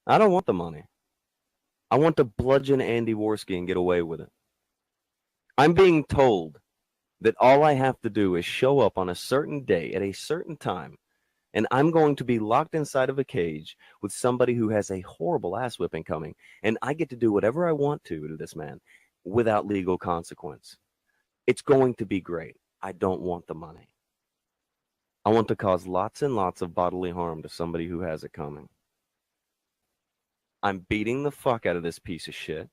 I don't want the money. I want to bludgeon Andy Worski and get away with it. I'm being told that all I have to do is show up on a certain day at a certain time, and I'm going to be locked inside of a cage with somebody who has a horrible ass whipping coming, and I get to do whatever I want to this man without legal consequence. It's going to be great. I don't want the money. I want to cause lots and lots of bodily harm to somebody who has it coming. I'm beating the fuck out of this piece of shit.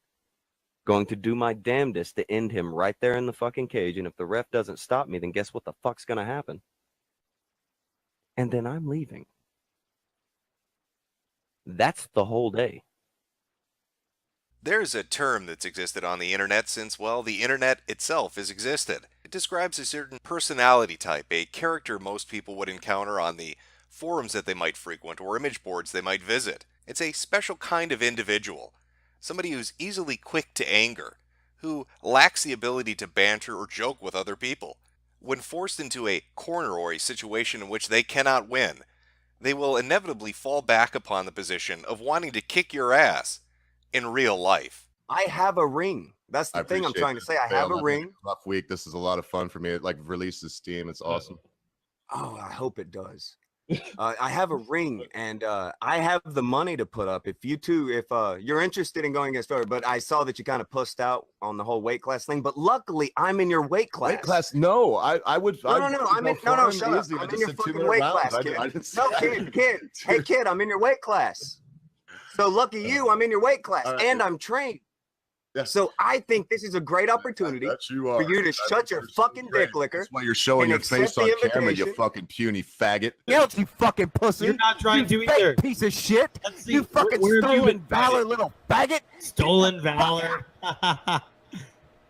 Going to do my damnedest to end him right there in the fucking cage, and if the ref doesn't stop me, then guess what the fuck's gonna happen? And then I'm leaving. That's the whole day. There's a term that's existed on the internet since, well, the internet itself has existed. It describes a certain personality type, a character most people would encounter on the forums that they might frequent or image boards they might visit. It's a special kind of individual, somebody who's easily quick to anger, who lacks the ability to banter or joke with other people. When forced into a corner or a situation in which they cannot win, they will inevitably fall back upon the position of wanting to kick your ass in real life. I have a ring. That's the thing I'm trying to say. I have a ring. Rough week. This is a lot of fun for me. It like releases steam. It's awesome. Oh, I hope it does. I have a ring, and I have the money to put up. If you two, if you're interested in going against Federer, but I saw that you kind of pussed out on the whole weight class thing. But luckily, I'm in your weight class. Weight class? No, I would. No, I'm in. No, shut up. I'm in your fucking weight class, kid. No, kid. Hey, kid, I'm in your weight class. So lucky you, I'm in your weight class, and I'm trained. Yeah. So I think this is a great opportunity for you to shut your fucking dick licker. That's why you're showing your face on camera, you fucking puny faggot. Yells, you fucking pussy. You're not trying to either. Piece of shit. You fucking stolen valor, little faggot. Stolen valor.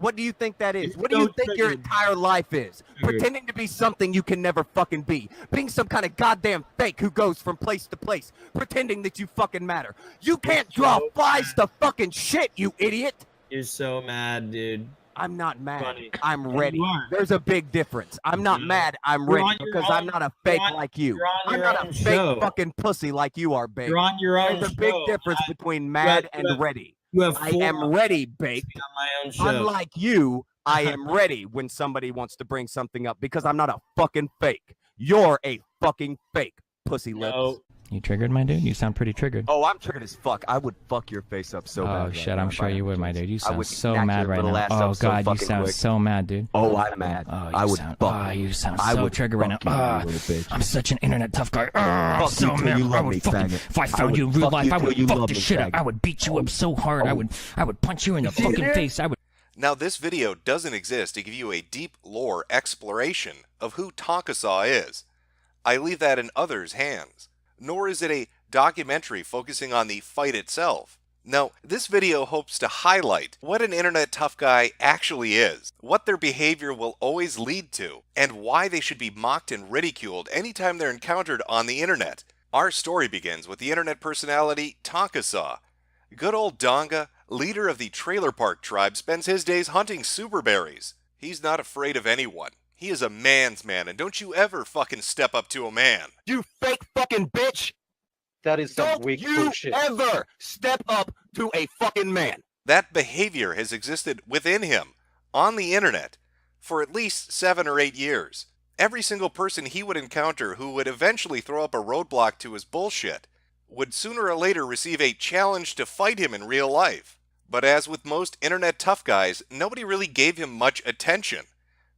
What do you think that is? What do you think your entire life is? Pretending to be something you can never fucking be. Being some kind of goddamn fake who goes from place to place. Pretending that you fucking matter. You can't draw flies to fucking shit, you idiot. You're so mad, dude. I'm not mad. Funny. I'm ready. There's a big difference. I'm not mad. I'm ready because I'm not a fake like you. I'm not a fake fucking pussy like you are, babe. You're on your own. There's a big difference between mad and ready. I am ready, baked. Unlike you, I am ready when somebody wants to bring something up because I'm not a fucking fake. You're a fucking fake, pussy lips. No. You triggered, my dude? You sound pretty triggered. Oh, I'm triggered as fuck. I would fuck your face up so bad. Oh, shit, I'm sure you would, my dude. You sound so smack mad your right little now. ass Oh, up so God, you fucking sound quick. so mad, dude. Oh, I'm mad. I would fuck. Oh, you sound so triggered right now. I'm such an internet tough guy. I'm so mad. I would fucking, if I found you in real life, I would fuck the shit up. I would beat you up so hard. I would punch you in the fucking face. I would. Now, this video doesn't exist to give you a deep lore exploration of who Tonka is. I leave that in others' hands. Nor is it a documentary focusing on the fight itself. No, this video hopes to highlight what an internet tough guy actually is, what their behavior will always lead to, and why they should be mocked and ridiculed anytime they're encountered on the internet. Our story begins with the internet personality Tonka. Good old Donga, leader of the trailer park tribe, spends his days hunting super berries. He's not afraid of anyone. He is a man's man, and don't you ever fucking step up to a man. You fake fucking bitch! That is some weak bullshit. Don't you ever step up to a fucking man. That behavior has existed within him, on the internet, for at least 7 or 8 years. Every single person he would encounter who would eventually throw up a roadblock to his bullshit would sooner or later receive a challenge to fight him in real life. But as with most internet tough guys, nobody really gave him much attention.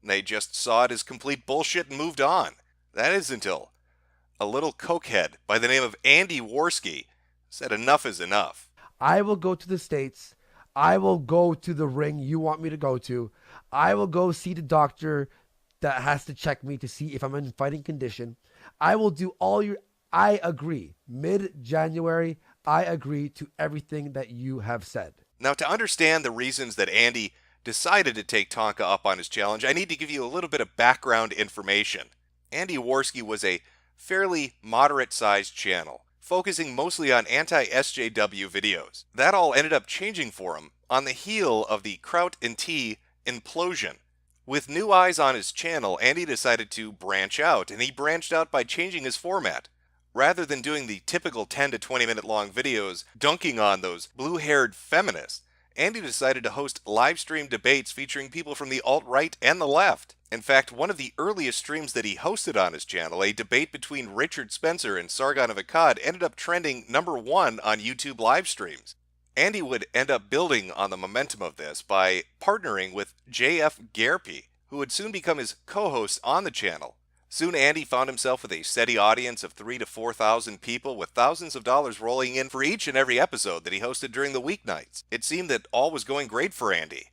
They just saw it as complete bullshit and moved on. That is until a little cokehead by the name of Andy Worski said enough is enough. I will go to the States. I will go to the ring you want me to go to. I will go see the doctor that has to check me to see if I'm in fighting condition. I will do all your... I agree. Mid-January, I agree to everything that you have said. Now, to understand the reasons that Andy decided to take Tonka up on his challenge, I need to give you a little bit of background information. Andy Worski was a fairly moderate-sized channel, focusing mostly on anti-SJW videos. That all ended up changing for him on the heel of the Kraut and Tea implosion. With new eyes on his channel, Andy decided to branch out, and he branched out by changing his format. Rather than doing the typical 10 to 20 minute long videos dunking on those blue-haired feminists, Andy decided to host live stream debates featuring people from the alt-right and the left. In fact, one of the earliest streams that he hosted on his channel, a debate between Richard Spencer and Sargon of Akkad, ended up trending #1 on YouTube live streams. Andy would end up building on the momentum of this by partnering with J.F. Garpy, who would soon become his co-host on the channel. Soon Andy found himself with a steady audience of 3,000 to 4,000 people, with thousands of dollars rolling in for each and every episode that he hosted during the weeknights. It seemed that all was going great for Andy.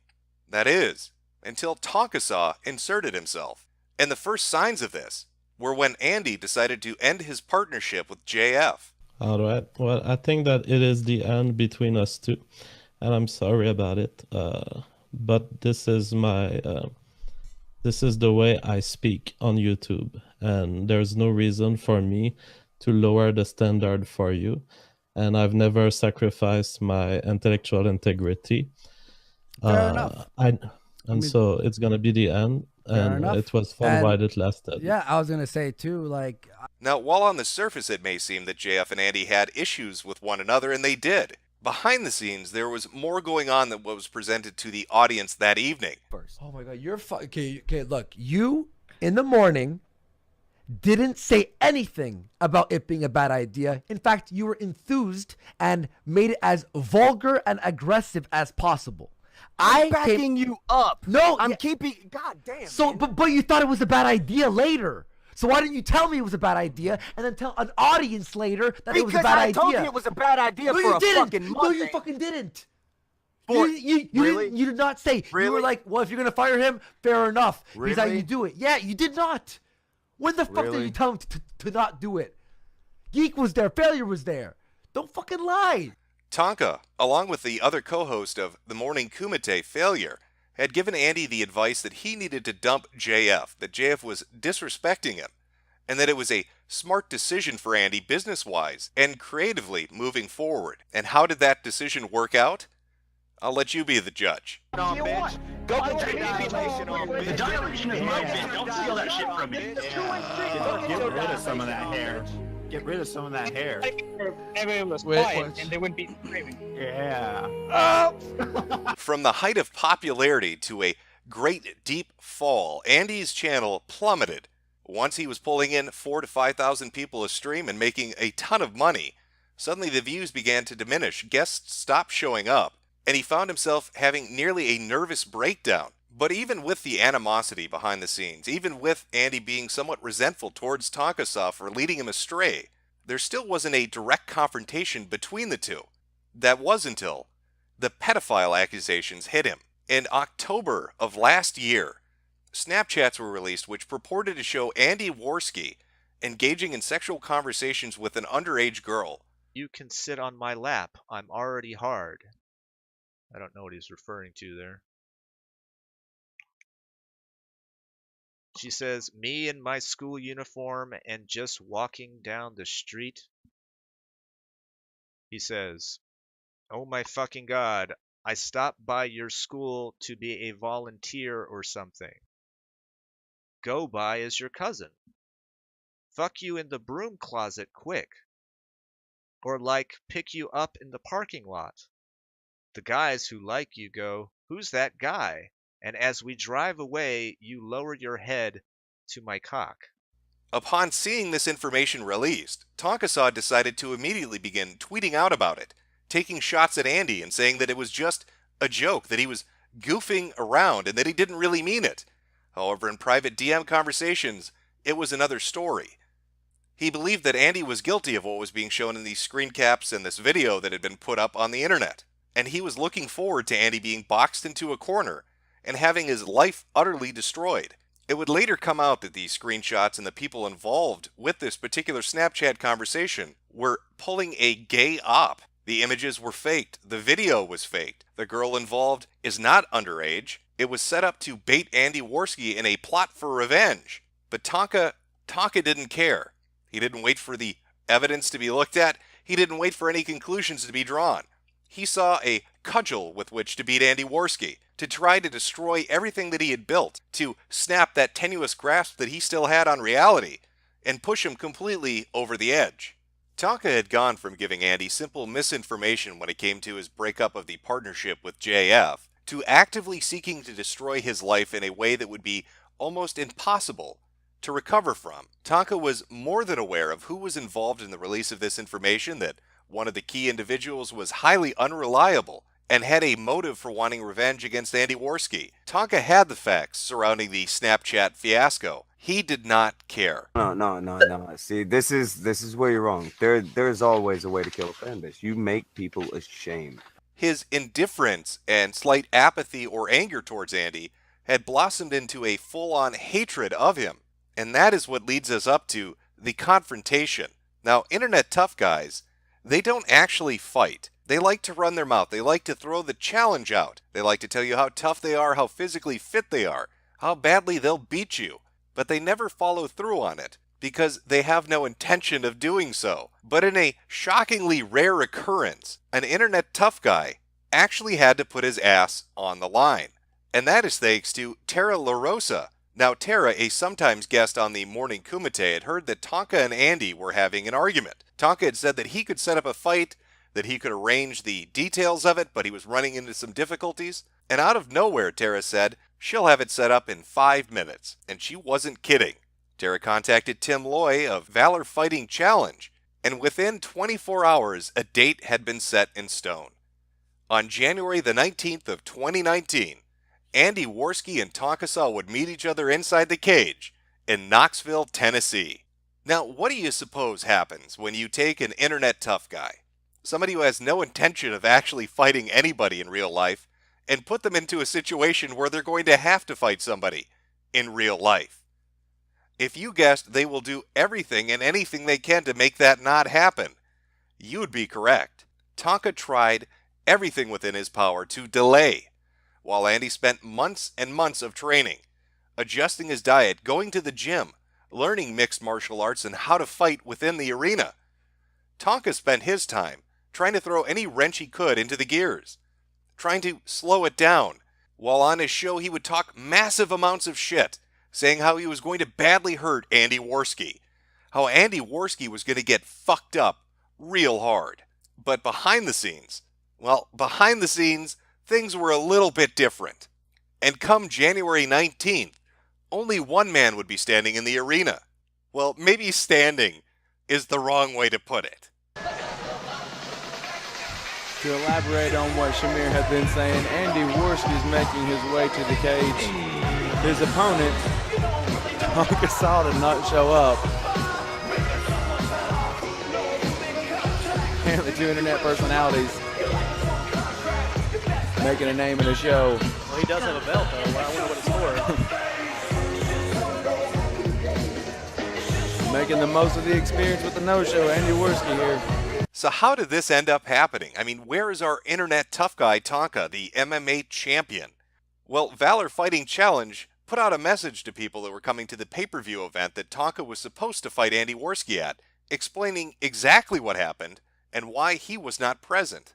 That is, until Tonka inserted himself. And the first signs of this were when Andy decided to end his partnership with JF. All right. Well, I think that it is the end between us two, and I'm sorry about it. But this is the way I speak on YouTube, and there's no reason for me to lower the standard for you. And I've never sacrificed my intellectual integrity. Fair enough. So it's gonna be the end. And it was fun while it lasted. Yeah, I was gonna say too, like. Now, while on the surface it may seem that JF and Andy had issues with one another, and they did, behind the scenes there was more going on than what was presented to the audience that evening. Oh my God, you're okay. Look, you in the morning didn't say anything about it being a bad idea. In fact, you were enthused and made it as vulgar and aggressive as possible. I'm backing you up. No, I'm keeping. God damn. So, but you thought it was a bad idea later. So why didn't you tell me it was a bad idea and then tell an audience later that it was a bad idea? Because I told you it was a bad idea for a fucking month. No, you fucking didn't. Really? You did not say. Really? You were like, well, if you're gonna fire him, fair enough. Really? Here's how you do it. Yeah, you did not. When the fuck did you tell him to not do it? Geek was there. Failure was there. Don't fucking lie. Tonka, along with the other co-host of The Morning Kumite, Failure, had given Andy the advice that he needed to dump JF, that JF was disrespecting him, and that it was a smart decision for Andy business-wise and creatively moving forward. And how did that decision work out? I'll let you be the judge. Go put dilation on, bitch. The dilation is my bitch. Don't steal that shit from me. Get rid of some of that hair. Get rid of some of that hair. Everyone was quiet and they wouldn't be screaming. Yeah. From the height of popularity to a great deep fall, Andy's channel plummeted. Once he was pulling in 4,000 to 5,000 people a stream and making a ton of money, suddenly the views began to diminish, guests stopped showing up, and he found himself having nearly a nervous breakdown. But even with the animosity behind the scenes, even with Andy being somewhat resentful towards Tonka for leading him astray, there still wasn't a direct confrontation between the two. That was until the pedophile accusations hit him. In October of last year, Snapchats were released which purported to show Andy Worski engaging in sexual conversations with an underage girl. You can sit on my lap. I'm already hard. I don't know what he's referring to there. She says, me in my school uniform and just walking down the street. He says, oh my fucking God, I stopped by your school to be a volunteer or something. Go by as your cousin. Fuck you in the broom closet quick. Or like pick you up in the parking lot. The guys who like you go, who's that guy? And as we drive away, you lower your head to my cock. Upon seeing this information released, Tonka decided to immediately begin tweeting out about it, taking shots at Andy and saying that it was just a joke, that he was goofing around and that he didn't really mean it. However, in private DM conversations, it was another story. He believed that Andy was guilty of what was being shown in these screen caps and this video that had been put up on the internet, and he was looking forward to Andy being boxed into a corner and having his life utterly destroyed. It would later come out that these screenshots and the people involved with this particular Snapchat conversation were pulling a gay op. The images were faked. The video was faked. The girl involved is not underage. It was set up to bait Andy Worski in a plot for revenge. But Tonka didn't care. He didn't wait for the evidence to be looked at. He didn't wait for any conclusions to be drawn. He saw a cudgel with which to beat Andy Worski, to try to destroy everything that he had built, to snap that tenuous grasp that he still had on reality. and push him completely over the edge. Tonka had gone from giving Andy simple misinformation when it came to his breakup of the partnership with JF to actively seeking to destroy his life in a way that would be almost impossible to recover from. Tonka was more than aware of who was involved in the release of this information, that one of the key individuals was highly unreliable and had a motive for wanting revenge against Andy Worski. Tonka had the facts surrounding the Snapchat fiasco. He did not care. No. See, this is where you're wrong. There's always a way to kill a fan base. You make people ashamed. His indifference and slight apathy or anger towards Andy had blossomed into a full-on hatred of him. And that is what leads us up to the confrontation. Now, internet tough guys, they don't actually fight. They like to run their mouth. They like to throw the challenge out. They like to tell you how tough they are, how physically fit they are, how badly they'll beat you. But they never follow through on it because they have no intention of doing so. But in a shockingly rare occurrence, an internet tough guy actually had to put his ass on the line. And that is thanks to Tara LaRosa. Now, Tara, a sometimes guest on the Morning Kumite, had heard that Tonka and Andy were having an argument. Tonka had said that he could set up a fight, that he could arrange the details of it, but he was running into some difficulties. And out of nowhere, Tara said, she'll have it set up in 5 minutes. And she wasn't kidding. Tara contacted Tim Loy of Valor Fighting Challenge, and within 24 hours, a date had been set in stone. On January the 19th of 2019, Andy Worski and Tonka would meet each other inside the cage in Knoxville, Tennessee. Now, what do you suppose happens when you take an internet tough guy, somebody who has no intention of actually fighting anybody in real life, and put them into a situation where they're going to have to fight somebody in real life? If you guessed they will do everything and anything they can to make that not happen, you would be correct. Tonka tried everything within his power to delay, while Andy spent months and months of training, adjusting his diet, going to the gym, learning mixed martial arts and how to fight within the arena. Tonka spent his time trying to throw any wrench he could into the gears, trying to slow it down. While on his show, he would talk massive amounts of shit, saying how he was going to badly hurt Andy Worski, how Andy Worski was going to get fucked up real hard. But behind the scenes, things were a little bit different. And come January 19th, only one man would be standing in the arena. Well, maybe standing is the wrong way to put it. To elaborate on what Shamir had been saying, Andy Worski is making his way to the cage. His opponent, Tonka, did not show up. Apparently 2 internet personalities making a name in the show. Well, he does have a belt, though. I wonder what it's for. Making the most of the experience with the no-show, Andy Worski here. So how did this end up happening? I mean, where is our internet tough guy, Tonka, the MMA champion? Well, Valor Fighting Challenge put out a message to people that were coming to the pay-per-view event that Tonka was supposed to fight Andy Worski at, explaining exactly what happened and why he was not present.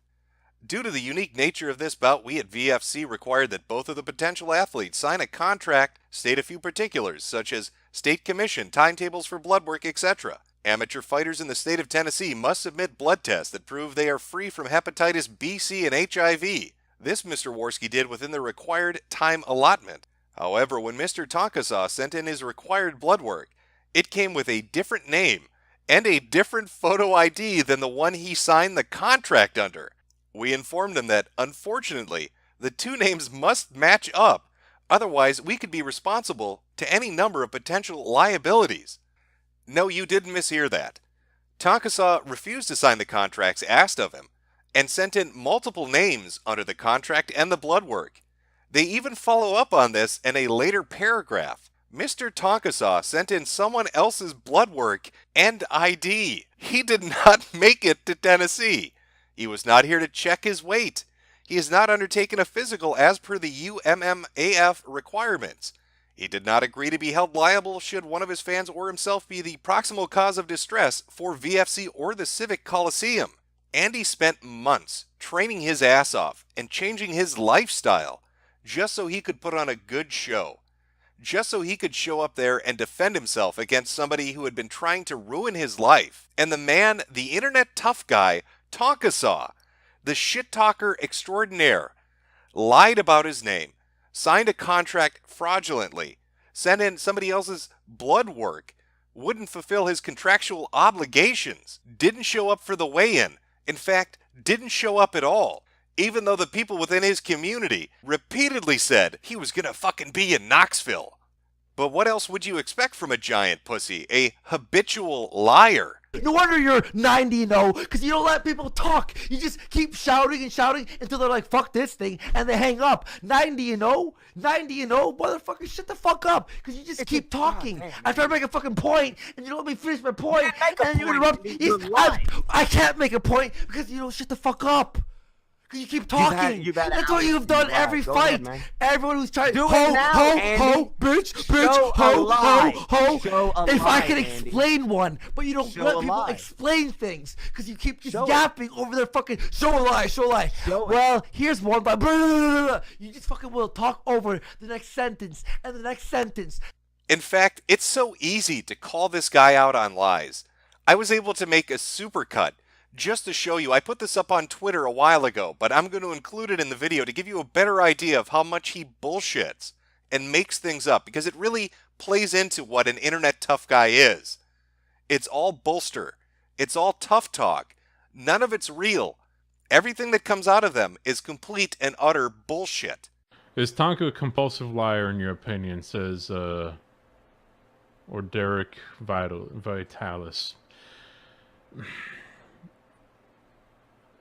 Due to the unique nature of this bout, we at VFC required that both of the potential athletes sign a contract, state a few particulars, such as state commission, timetables for blood work, etc. Amateur fighters in the state of Tennessee must submit blood tests that prove they are free from hepatitis B, C, and HIV. This Mr. Worski did within the required time allotment. However, when Mr. Tonka sent in his required blood work, it came with a different name and a different photo ID than the one he signed the contract under. We informed him that, unfortunately, the 2 names must match up, otherwise we could be responsible to any number of potential liabilities. No, you didn't mishear that. Tonka refused to sign the contracts asked of him, and sent in multiple names under the contract and the blood work. They even follow up on this in a later paragraph. Mr. Tonka sent in someone else's blood work and ID. He did not make it to Tennessee. He was not here to check his weight. He has not undertaken a physical as per the UMMAF requirements. He did not agree to be held liable should one of his fans or himself be the proximal cause of distress for VFC or the Civic Coliseum. Andy spent months training his ass off and changing his lifestyle just so he could put on a good show, just so he could show up there and defend himself against somebody who had been trying to ruin his life. And the man, the internet tough guy, Tonka, the shit talker extraordinaire, lied about his name, signed a contract fraudulently, sent in somebody else's blood work, wouldn't fulfill his contractual obligations, didn't show up for the weigh-in, in fact, didn't show up at all, even though the people within his community repeatedly said he was gonna fucking be in Knoxville. But what else would you expect from a giant pussy, a habitual liar? No wonder you're 90-0, because you don't let people talk. You just keep shouting and shouting until they're like, fuck this thing, and they hang up. 90-0, motherfucker, shut the fuck up, because you just keep talking. I try to make a fucking point, and you don't let me finish my point, and then you interrupt. I can't make a point, because you don't shut the fuck up. You keep talking. That's what you've done every fight. Everyone who's trying to bitch, ho. If I can explain one, but you don't let people explain things because you keep just yapping over their fucking show a lie. Well, here's one, but you just fucking will talk over the next sentence and the next sentence. In fact, it's so easy to call this guy out on lies. I was able to make a supercut just to show you. I put this up on Twitter a while ago, but I'm going to include it in the video to give you a better idea of how much he bullshits and makes things up, because it really plays into what an internet tough guy is. It's all bolster. It's all tough talk. None of it's real. Everything that comes out of them is complete and utter bullshit. Is Tonka a compulsive liar in your opinion, says, or Derek Vitalis?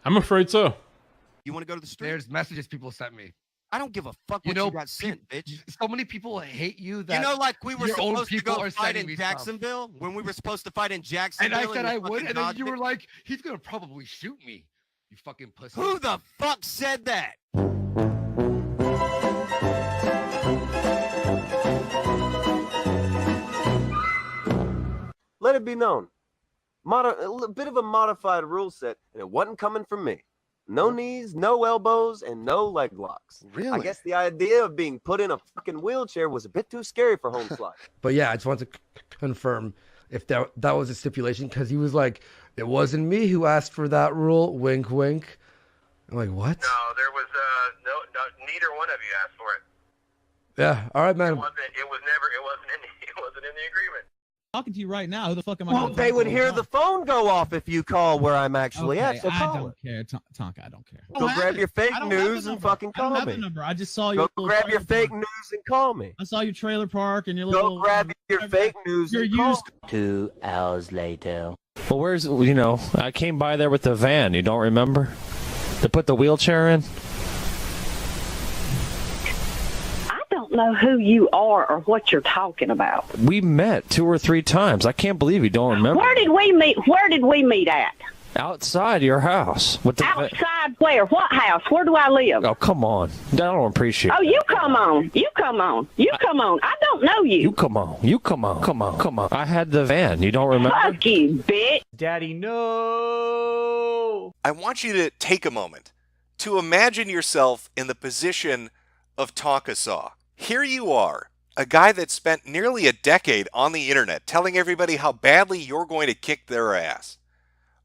I'm afraid so. You want to go to the street? There's messages people sent me. I don't give a fuck what you got sent, bitch. So many people hate you that like we were supposed to go fight in me Jacksonville when we were supposed to fight in Jacksonville. And I said I would, and then you were like, he's gonna probably shoot me. You fucking pussy. Who the fuck said that? Let it be known. A bit of a modified rule set, and it wasn't coming from me. No knees, no elbows, and no leg locks. Really? I guess the idea of being put in a fucking wheelchair was a bit too scary for home slide. But yeah, I just want to confirm if that was a stipulation, because he was like, it wasn't me who asked for that rule. Wink, wink. I'm like, what? No, there was no, neither one of you asked for it. Yeah. All right, man. It wasn't in the agreement. Talking to you right now. Who the fuck am I? Well, they would hear the phone go off if you call where I'm actually at. So I call don't care, Tonka. I don't care. Go grab your fake news and fucking call me. I don't have the number. I just saw you. Go grab your fake news and call me. I saw your trailer park and your little. Go grab your fake news and call me. 2 hours later. Well, where's, I came by there with the van. You don't remember? To put the wheelchair in? I don't know who you are or what you're talking about. We met 2 or 3 times. I can't believe you don't remember. Where did we meet? Where did we meet at? Outside your house. With the Outside where? What house? Where do I live? Oh, come on. I don't appreciate Oh, you come on. You come on. You come on. I don't know you. You come on. You come on. Come on. Come on. I had the van. You don't remember? Fuck you, bitch. Daddy, no. I want you to take a moment to imagine yourself in the position of Tonka. Here you are, a guy that spent nearly a decade on the internet telling everybody how badly you're going to kick their ass.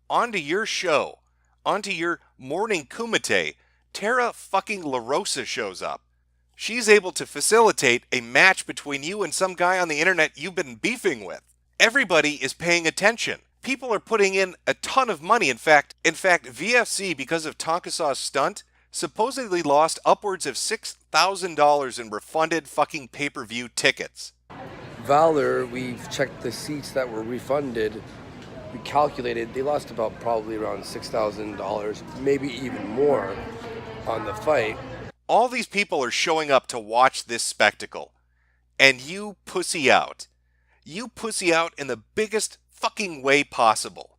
Onto your show, onto your morning kumite, Tara fucking LaRosa shows up. She's able to facilitate a match between you and some guy on the internet you've been beefing with. Everybody is paying attention. People are putting in a ton of money. In fact, VFC, because of Tonka's stunt, supposedly lost upwards of $6,000 in refunded fucking pay-per-view tickets. Valor, we've checked the seats that were refunded. We calculated they lost about probably around $6,000, maybe even more on the fight. All these people are showing up to watch this spectacle, and you pussy out. You pussy out in the biggest fucking way possible.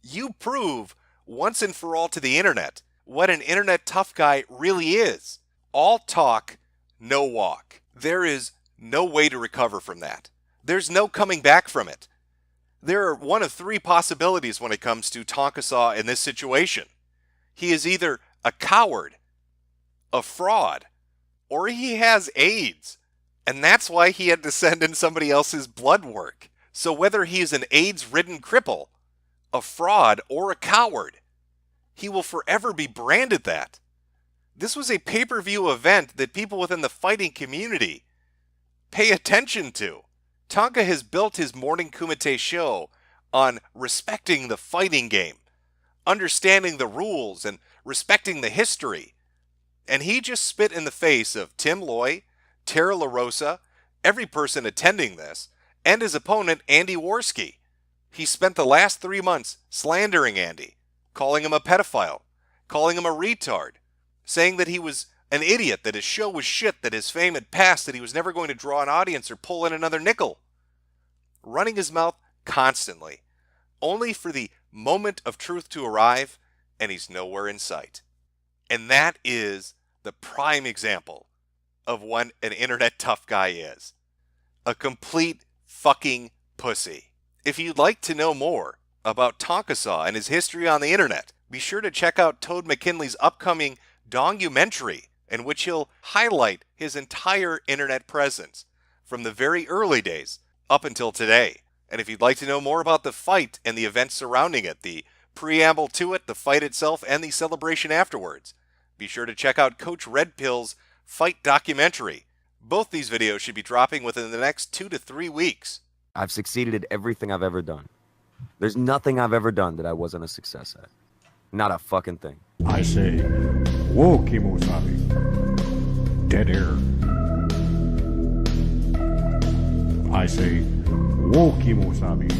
You prove once and for all to the internet what an internet tough guy really is. All talk, no walk. There is no way to recover from that. There's no coming back from it. There are one of 3 possibilities when it comes to Tonka in this situation. He is either a coward, a fraud, or he has AIDS. And that's why he had to send in somebody else's blood work. So whether he is an AIDS-ridden cripple, a fraud, or a coward, he will forever be branded that. This was a pay-per-view event that people within the fighting community pay attention to. Tonka has built his Morning Kumite show on respecting the fighting game, understanding the rules, and respecting the history. And he just spit in the face of Tim Loy, Tara LaRosa, every person attending this, and his opponent, Andy Worski. He spent the last 3 months slandering Andy, calling him a pedophile, calling him a retard, saying that he was an idiot, that his show was shit, that his fame had passed, that he was never going to draw an audience or pull in another nickel. Running his mouth constantly, only for the moment of truth to arrive, and he's nowhere in sight. And that is the prime example of what an internet tough guy is. A complete fucking pussy. If you'd like to know more about Tonka Saw and his history on the internet, be sure to check out Toad McKinley's upcoming documentary, in which he'll highlight his entire internet presence from the very early days up until today. And if you'd like to know more about the fight and the events surrounding it, the preamble to it, the fight itself, and the celebration afterwards, be sure to check out Coach Red Pill's fight documentary. Both these videos should be dropping within the next 2 to 3 weeks. I've succeeded at everything I've ever done. There's nothing I've ever done that I wasn't a success at. Not a fucking thing. I say, whoa, Kimosabi. Dead air. I say, whoa, Kimosabi.